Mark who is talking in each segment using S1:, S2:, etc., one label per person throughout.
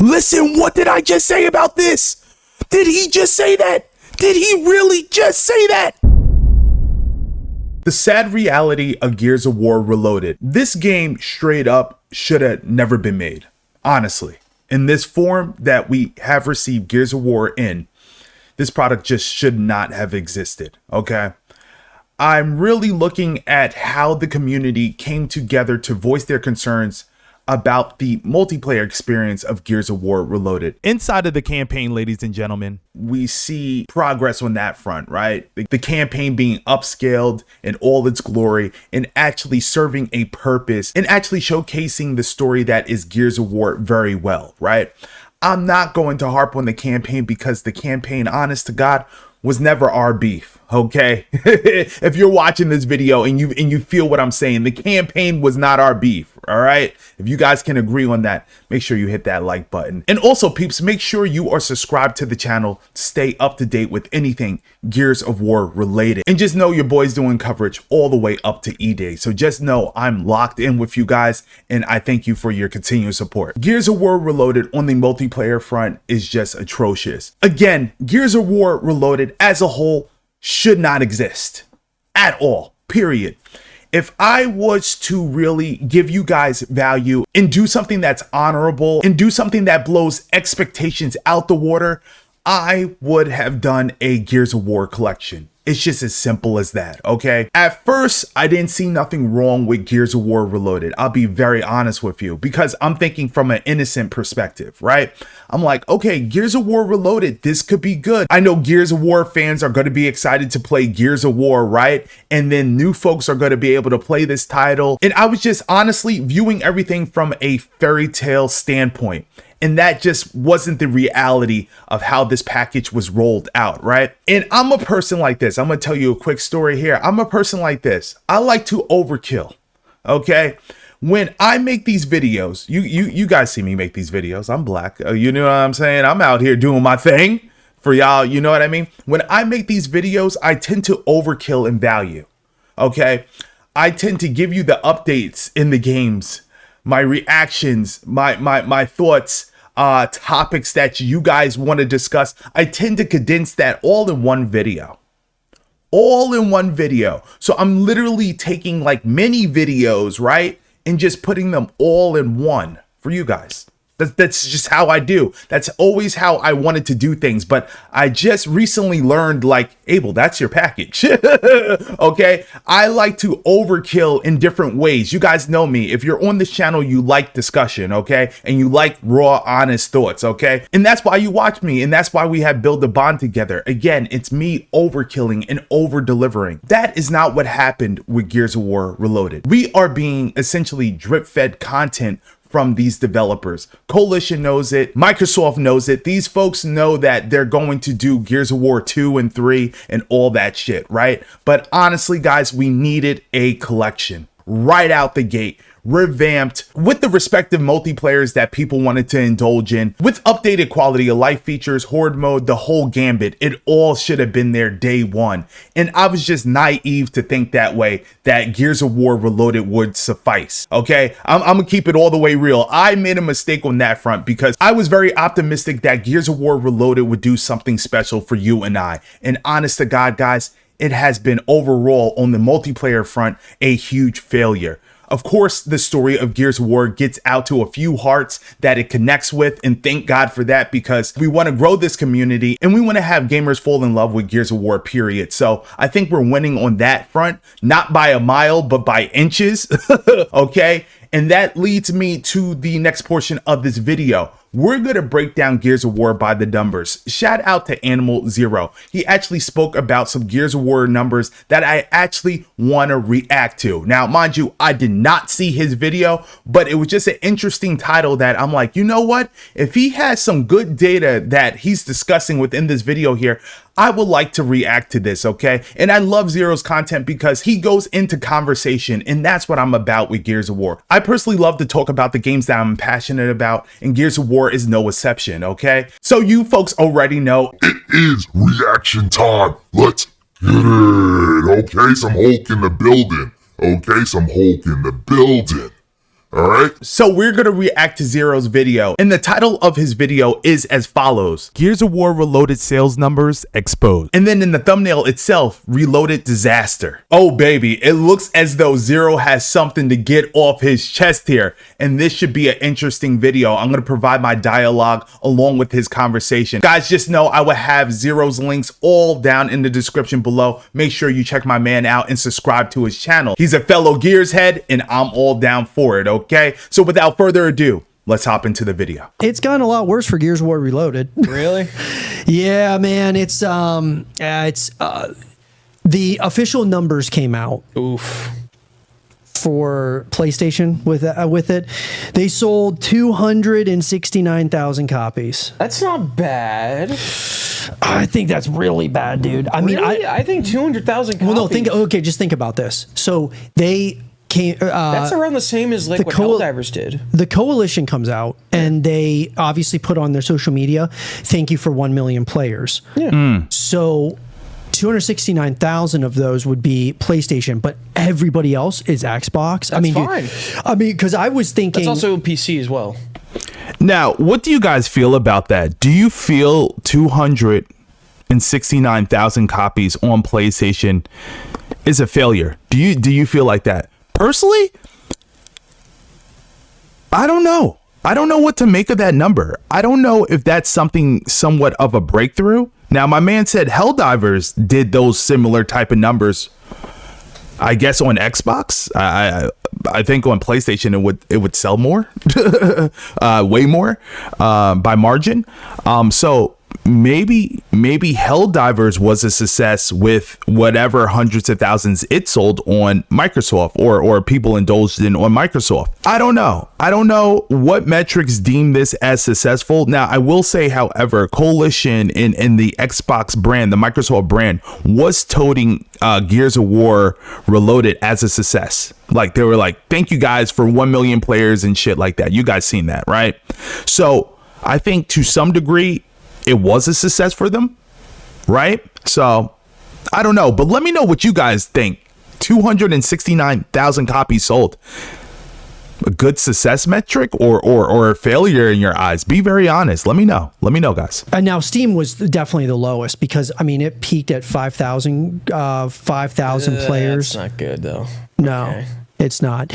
S1: Listen, what did I just say about this? Did he just say that? Did he really just say that? The sad reality of Gears of War Reloaded. This game straight up should have never been made. Honestly, in this form that we have received Gears of War in, this product just should not have existed, okay? I'm really looking at how the community came together to voice their concerns about the multiplayer experience of Gears of War Reloaded. Inside of the campaign, ladies and gentlemen, we see progress on that front, right? The campaign being upscaled in all its glory and actually serving a purpose and actually showcasing the story that is Gears of War very well, right? I'm not going to harp on the campaign because the campaign, honest to God, was never our beef, okay? If you're watching this video and you feel what I'm saying, the campaign was not our beef, all right? If you guys can agree on that, make sure you hit that like button. And also, peeps, make sure you are subscribed to the channel to stay up to date with anything Gears of War related. And just know your boy's doing coverage all the way up to E-Day. So just know I'm locked in with you guys, and I thank you for your continued support. Gears of War Reloaded on the multiplayer front is just atrocious. Again, Gears of War Reloaded as a whole should not exist at all, period. If I was to really give you guys value and do something that's honorable and do something that blows expectations out the water, I would have done a Gears of War collection. It's just as simple as that, okay? At first, I didn't see nothing wrong with Gears of War Reloaded. I'll be very honest with you because I'm thinking from an innocent perspective, right? I'm like, okay, Gears of War Reloaded, this could be good. I know Gears of War fans are going to be excited to play Gears of War, right? And then new folks are going to be able to play this title. And I was just honestly viewing everything from a fairy tale standpoint. And that just wasn't the reality of how this package was rolled out, right? And I'm a person like this. I'm gonna tell you a quick story here. I'm a person like this. I like to overkill, okay? When I make these videos, you guys see me make these videos. I'm black, you know what I'm saying? I'm out here doing my thing for y'all, you know what I mean? When I make these videos, I tend to overkill in value, okay? I tend to give you the updates in the games, my reactions, my thoughts, topics that you guys want to discuss. I tend to condense that all in one video. So I'm literally taking like mini videos, right? And just putting them all in one for you guys. That's just how I do. That's always how I wanted to do things. But I just recently learned, like, Abel, that's your package. Okay? I like to overkill in different ways. You guys know me. If you're on this channel, you like discussion, okay? And you like raw, honest thoughts, okay? And that's why you watch me. And that's why we have built a bond together. Again, it's me overkilling and over-delivering. That is not what happened with Gears of War Reloaded. We are being essentially drip-fed content from these developers. Coalition knows it. Microsoft knows it. These folks know that they're going to do Gears of War 2 and 3 and all that shit, right? But honestly, guys, we needed a collection right out the gate, revamped with the respective multiplayers that people wanted to indulge in, with updated quality of life features, horde mode, the whole gambit. It all should have been there day one. And I was just naive to think that way, that Gears of War Reloaded would suffice. Okay, I'm gonna keep it all the way real. I made a mistake on that front because I was very optimistic that Gears of War Reloaded would do something special for you and I. And honest to God, guys, it has been overall on the multiplayer front a huge failure. Of course, the story of Gears of War gets out to a few hearts that it connects with, and thank God for that, because we want to grow this community and we want to have gamers fall in love with Gears of War, period. So I think we're winning on that front, not by a mile, but by inches, okay? And that leads me to the next portion of this video. We're going to break down Gears of War by the numbers. Shout out to Animal Zero. He actually spoke about some Gears of War numbers that I actually want to react to. Now, mind you, I did not see his video, but it was just an interesting title that I'm like, you know what? If he has some good data that he's discussing within this video here, I would like to react to this, okay? And I love Zero's content because he goes into conversation, and that's what I'm about with Gears of War. I personally love to talk about the games that I'm passionate about, and Gears of War is no exception, okay? So you folks already know
S2: it is reaction time. Let's get it. Okay, some Hulk in the building. Okay, some Hulk in the building. Alright?
S1: So we're going to react to Zero's video, and the title of his video is as follows: Gears of War Reloaded sales numbers exposed. And then in the thumbnail itself, Reloaded disaster. Oh baby, it looks as though Zero has something to get off his chest here, and this should be an interesting video. I'm going to provide my dialogue along with his conversation. Guys, just know I will have Zero's links all down in the description below. Make sure you check my man out and subscribe to his channel. He's a fellow Gears head, and I'm all down for it, okay? So without further ado, let's hop into the video.
S3: It's gotten a lot worse for Gears of War Reloaded.
S4: Really?
S3: Yeah, man. It's the official numbers came out.
S4: Oof.
S3: For PlayStation with it. They sold 269,000 copies.
S4: That's not bad.
S3: I think that's really bad, dude. I mean,
S4: I think 200,000 copies.
S3: well, no, just think about this. So they came.
S4: That's around the same as like what Helldivers did.
S3: The Coalition comes out and they obviously put on their social media, "Thank you for 1 million players."
S4: Yeah.
S3: So 269,000 of those would be PlayStation, but everybody else is Xbox.
S4: That's fine.
S3: Because I was thinking
S4: That's also PC as well.
S1: Now, what do you guys feel about that? Do you feel 269,000 copies on PlayStation is a failure? Do you feel like that? Personally, I don't know. I don't know what to make of that number. I don't know if that's something somewhat of a breakthrough. Now, my man said Helldivers did those similar type of numbers, I guess, on Xbox. I think on PlayStation it would sell more, way more, by margin. So maybe Helldivers was a success with whatever hundreds of thousands it sold on Microsoft or people indulged in on Microsoft. I don't know what metrics deem this as successful. Now, I will say, however, Coalition in the Xbox brand, the Microsoft brand, was toting Gears of War Reloaded as a success. Like, they were like, "Thank you guys for 1 million players" and shit like that. You guys seen that, right? So I think to some degree it was a success for them, right? So I don't know, but let me know what you guys think. 269,000 copies sold. A good success metric or a failure in your eyes? Be very honest. Let me know. Let me know, guys.
S3: And now Steam was definitely the lowest because, I mean, it peaked at 5,000 players.
S4: That's not good, though.
S3: No,
S4: Okay.
S3: it's not.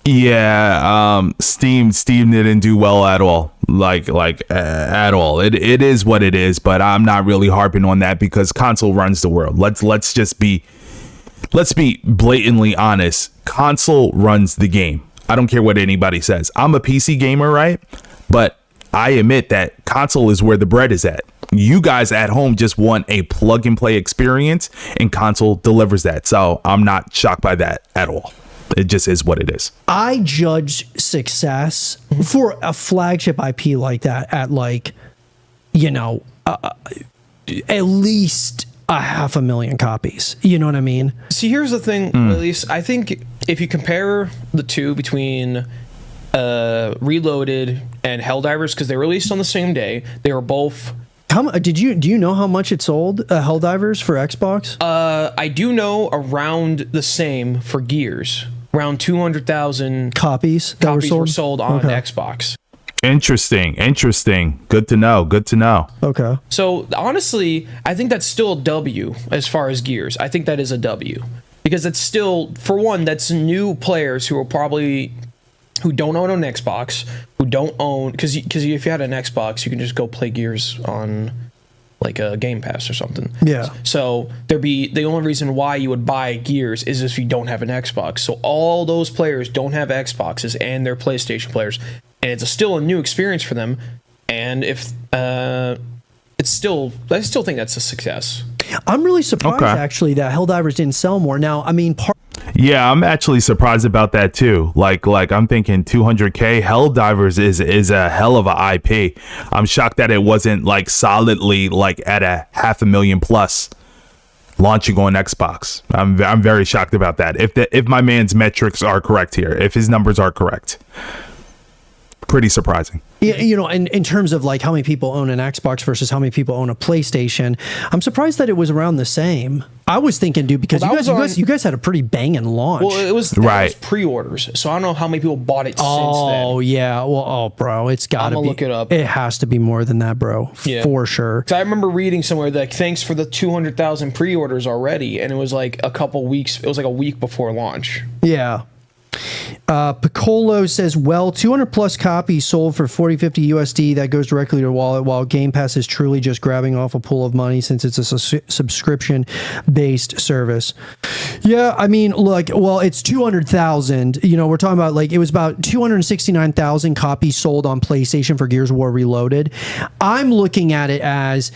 S1: Yeah, Steam didn't do well at all. Like at all. It is what it is, but I'm not really harping on that because console runs the world. Let's be blatantly honest. Console runs the game. I don't care what anybody says. I'm a PC gamer, right? But I admit that console is where the bread is at. You guys at home just want a plug and play experience, and console delivers that. So I'm not shocked by that at all. It just is what it is.
S3: I judge success for a flagship IP like that at at least 500,000 copies. You know what I mean?
S4: See, here's the thing, at least. I think if you compare the two between Reloaded and Helldivers, because they were released on the same day, they were both...
S3: Do you know how much it sold, Helldivers, for Xbox?
S4: I do know around the same for Gears. Around 200,000
S3: copies
S4: were sold on Xbox.
S1: Interesting. Good to know.
S3: Okay.
S4: So honestly, I think that's still a W as far as Gears. I think that is a W because it's still, for one, that's new players who don't own an Xbox, who don't own, because if you had an Xbox, you can just go play Gears on like a Game Pass or something.
S3: Yeah.
S4: So the only reason why you would buy Gears is if you don't have an Xbox. So all those players don't have Xboxes and they're PlayStation players, and it's still a new experience for them. And if I still think that's a success.
S3: I'm really surprised actually that Helldivers didn't sell more. Now, I mean,
S1: Yeah, I'm actually surprised about that too. Like I'm thinking 200K. Helldivers is a hell of a IP. I'm shocked that it wasn't like solidly like at a 500,000 plus launching on Xbox. I'm very shocked about that. If my man's metrics are correct here, if his numbers are correct. pretty surprising.
S3: You know, in terms of like how many people own an Xbox versus how many people own a PlayStation, I'm surprised that it was around the same. I was thinking, dude, because you guys had a pretty banging launch.
S4: Well, it was pre-orders, so I don't know how many people bought it since then.
S3: Oh yeah, well, bro, it's got to be.
S4: I'm gonna look it up.
S3: It has to be more than that, bro. Yeah. For sure.
S4: So I remember reading somewhere like, thanks for the 200,000 pre-orders already, and it was like a couple weeks. It was like a week before launch.
S3: Yeah. Piccolo says, well, 200 plus copies sold for 40-50 USD. That goes directly to your wallet, while Game Pass is truly just grabbing off a pool of money since it's a subscription-based service. Yeah, I mean, look, well, it's 200,000. You know, we're talking about like it was about 269,000 copies sold on PlayStation for Gears of War Reloaded. I'm looking at it as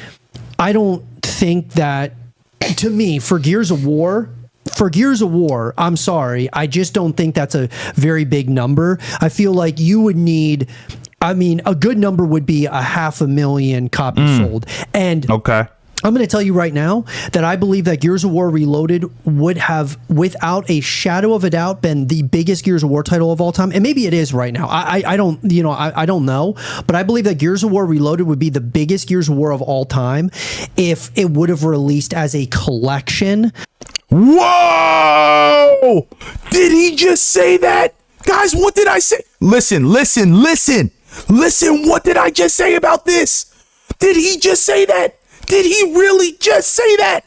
S3: I don't think that, to me, for Gears of War, I'm sorry, I just don't think that's a very big number. I feel like you would need, I mean, a good number would be 500,000 copies sold. And okay, I'm going to tell you right now that I believe that Gears of War Reloaded would have, without a shadow of a doubt, been the biggest Gears of War title of all time. And maybe it is right now. I don't, you know, I don't know. But I believe that Gears of War Reloaded would be the biggest Gears of War of all time if it would have released as a collection.
S1: Whoa! Did he just say that? Guys, what did I say? Listen. Listen, what did I just say about this? Did he just say that? Did he really just say that?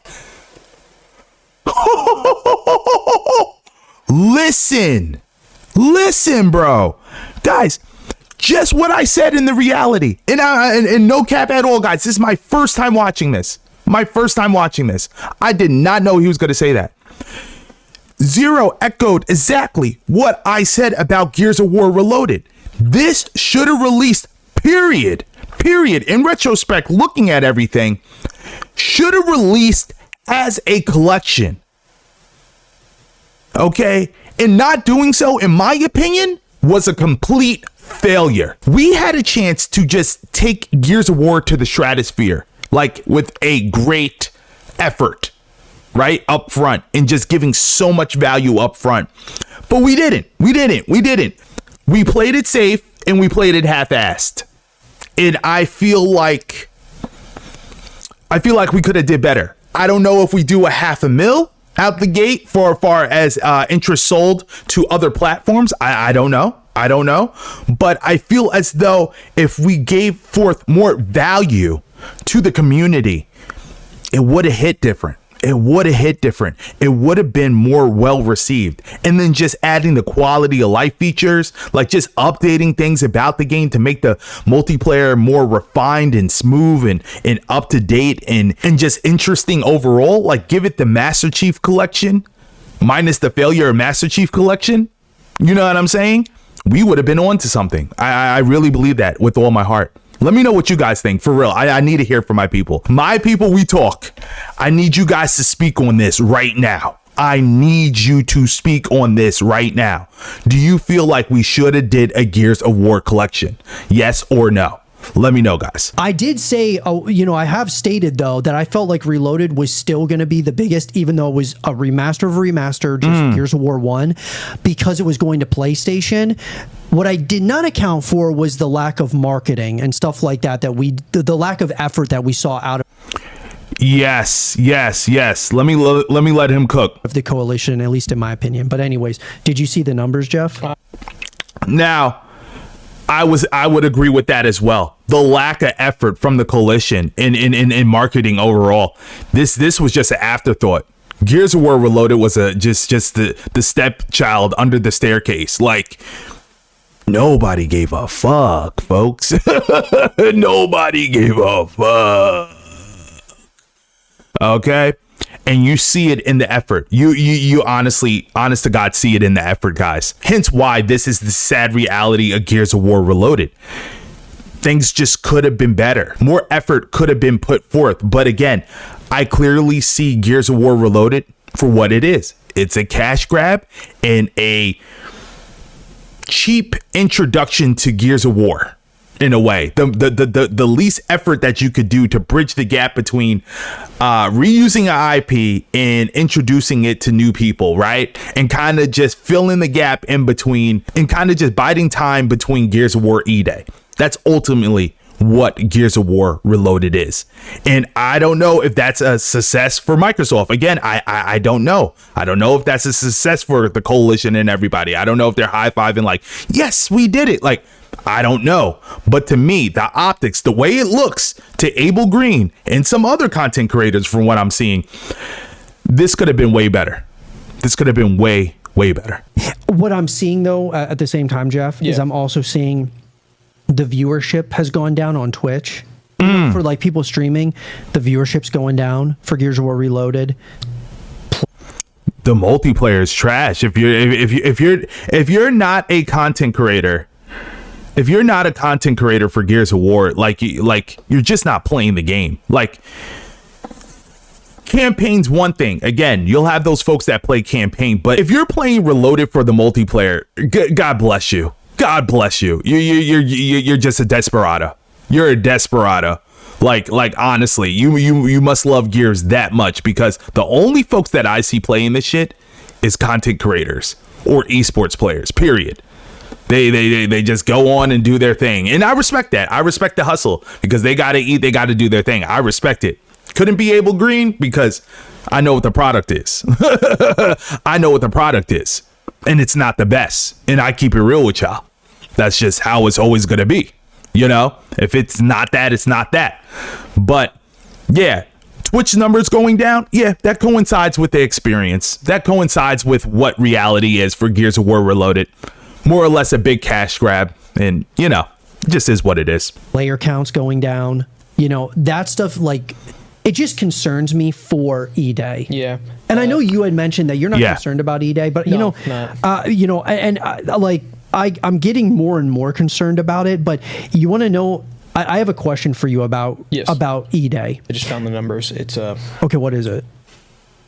S1: Listen, bro. Guys, just what I said in the reality. And no cap at all, guys. This is my first time watching this. I did not know he was going to say that. Zero echoed exactly what I said about Gears of War Reloaded. This should have released, period. In retrospect, looking at everything, should have released as a collection. Okay? And not doing so, in my opinion, was a complete failure. We had a chance to just take Gears of War to the stratosphere, like with a great effort, right? Up front, and just giving so much value up front. But we didn't. We played it safe and we played it half-assed. And I feel like we could have did better. I don't know if we do 500,000 out the gate for as far as interest sold to other platforms. I don't know. But I feel as though if we gave forth more value to the community, it would have hit different. It would have been more well received. And then just adding the quality of life features, like just updating things about the game to make the multiplayer more refined and smooth and up to date and just interesting overall. Like give it the Master Chief Collection minus the failure of Master Chief Collection. You know what I'm saying? We would have been on to something. I really believe that with all my heart. Let me know what you guys think. For real, I need to hear from my people. My people, we talk. I need you guys to speak on this right now. Do you feel like we should have did a Gears of War collection? Yes or no? Let me know, guys.
S3: I did say, I have stated, though, that I felt like Reloaded was still going to be the biggest, even though it was a remaster of a remaster, just Gears of War 1, because it was going to PlayStation. What I did not account for was the lack of marketing and stuff like that, the lack of effort that we saw out of
S1: Yes. Let me let him cook.
S3: Of the coalition, at least in my opinion. But anyways, did you see the numbers, Jeff?
S1: Now, I would agree with that as well. The lack of effort from the coalition in marketing overall. This was just an afterthought. Gears of War Reloaded was just the stepchild under the staircase. Like, nobody gave a fuck, folks. Nobody gave a fuck. Okay? And you see it in the effort. You honestly, honest to God, see it in the effort, guys. Hence why this is the sad reality of Gears of War Reloaded. Things just could have been better. More effort could have been put forth. But again, I clearly see Gears of War Reloaded for what it is. It's a cash grab and a cheap introduction to Gears of War. in a way. The least effort that you could do to bridge the gap between reusing an IP and introducing it to new people, right? And kind of just filling the gap in between and kind of just biding time between Gears of War E-Day. That's ultimately what Gears of War Reloaded is. And I don't know if that's a success for Microsoft. Again, I don't know. I don't know if that's a success for the coalition and everybody. I don't know if they're high-fiving like, yes, we did it. Like, I don't know. But to me, the optics, the way it looks to Abel Green and some other content creators from what I'm seeing, this could have been way better. This could have been way better.
S3: What I'm seeing, though, at the same time, Jeff, is I'm also seeing the viewership has gone down on Twitch. For like people streaming, the viewership's going down for Gears of War Reloaded.
S1: The multiplayer is trash. If you're not a content creator, if you're not a content creator for Gears of War, like you're just not playing the game. Like, campaign's one thing. Again, you'll have those folks that play campaign, but if you're playing Reloaded for the multiplayer, God bless you. God bless you. You're just a desperado. You're a desperado. Like honestly, you must love Gears that much, because the only folks that I see playing this shit is content creators or esports players. Period. They just go on and do their thing. And I respect that. I respect the hustle, because they got to eat. They got to do their thing. I respect it. Couldn't be Abel Green, because I know what the product is. I know what the product is. And it's not the best. And I keep it real with y'all. That's just how it's always going to be. You know, if it's not that, it's not that. But yeah, Twitch numbers going down. Yeah, that coincides with the experience. That coincides with what reality is for Gears of War Reloaded. More or less a big cash grab, and you know, it just is what it is.
S3: Player counts going down, you know, that stuff, like, it just concerns me for E-Day.
S4: Yeah.
S3: And I know you had mentioned that you're not concerned about E-Day, but
S4: No,
S3: I'm getting more and more concerned about it. But you want to know, I have a question for you about E-Day.
S4: I just found the numbers. It's
S3: okay. What is it?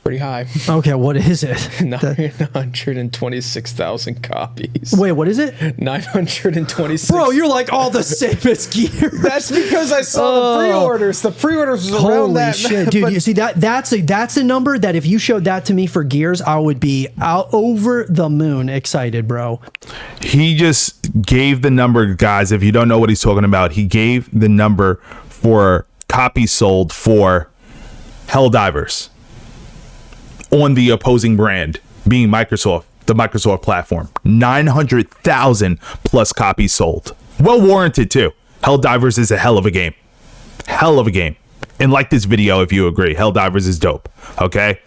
S4: pretty high.
S3: Okay, what is it?
S4: 926,000 copies.
S3: Wait, what is it?
S4: 926.
S3: Bro, you're like all the same as Gears.
S4: That's because I saw the pre-orders. The pre-orders was around that.
S3: Holy shit, dude! You see that's a number that if you showed that to me for Gears, I would be out over the moon excited, bro.
S1: He just gave the number, guys. If you don't know what he's talking about, he gave the number for copies sold for Helldivers on the opposing brand, being Microsoft, the Microsoft platform. 900,000 plus copies sold. Well warranted too. Helldivers is a hell of a game. Hell of a game. And like this video if you agree. Helldivers is dope. Okay?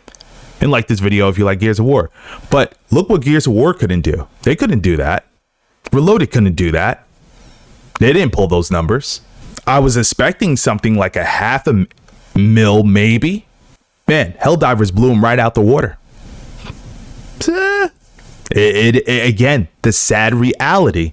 S1: And like this video if you like Gears of War. But look what Gears of War couldn't do. They couldn't do that. Reloaded couldn't do that. They didn't pull those numbers. I was expecting something like a 500,000 maybe. Man, Helldivers blew him right out the water. It again, the sad reality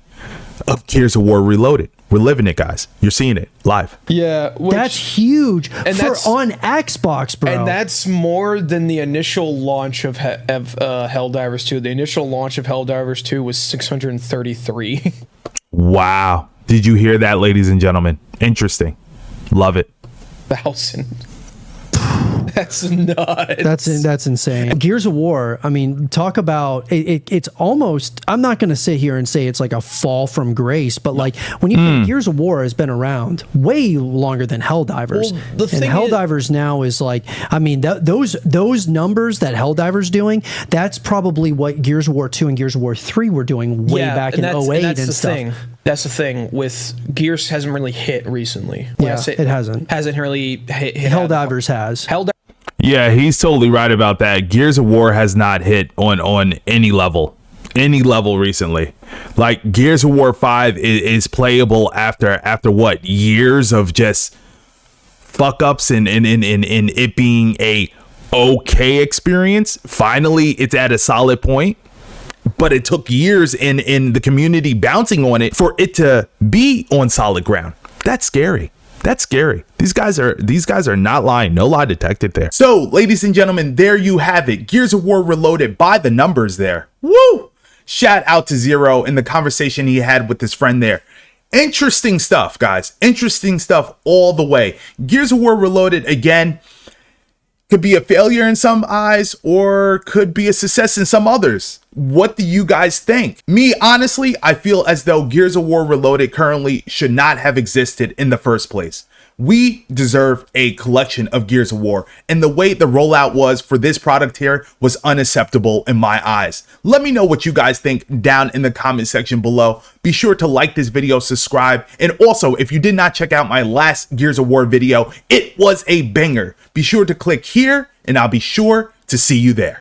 S1: of Gears of War Reloaded. We're living it, guys. You're seeing it live.
S4: Yeah,
S3: that's huge on Xbox, bro.
S4: And that's more than the initial launch of Helldivers 2. The initial launch of Helldivers 2 was 633.
S1: Wow. Did you hear that, ladies and gentlemen? Interesting. Love it.
S4: 1,000. That's nuts.
S3: That's insane. Gears of War, I mean, talk about it's almost, I'm not going to sit here and say it's like a fall from grace, but like when you think Gears of War has been around way longer than Helldivers.
S4: Well, the thing
S3: and Helldivers now is like, I mean, those numbers that Helldivers doing, that's probably what Gears of War 2 and Gears of War 3 were doing way back in 08 and stuff.
S4: That's the thing with Gears hasn't really hit recently.
S3: It hasn't.
S4: Hasn't really hit.
S3: Helldivers has.
S1: Yeah, he's totally right about that. Gears of War has not hit on any level recently. Like Gears of War 5 is playable after what, years of just fuck ups and it being a okay experience. Finally, it's at a solid point. But it took years in the community bouncing on it for it to be on solid ground. That's scary. That's scary. These guys are not lying. No lie detected there. So, ladies and gentlemen, there you have it. Gears of War Reloaded by the numbers there. Woo! Shout out to Zero and the conversation he had with his friend there. Interesting stuff, guys. Interesting stuff all the way. Gears of War Reloaded, again, could be a failure in some eyes or could be a success in some others. What do you guys think? Me, honestly, I feel as though Gears of War Reloaded currently should not have existed in the first place. We deserve a collection of Gears of War, and the way the rollout was for this product here was unacceptable in my eyes. Let me know what you guys think down in the comment section below. Be sure to like this video, subscribe, and also if you did not check out my last Gears of War video, it was a banger. Be sure to click here, and I'll be sure to see you there.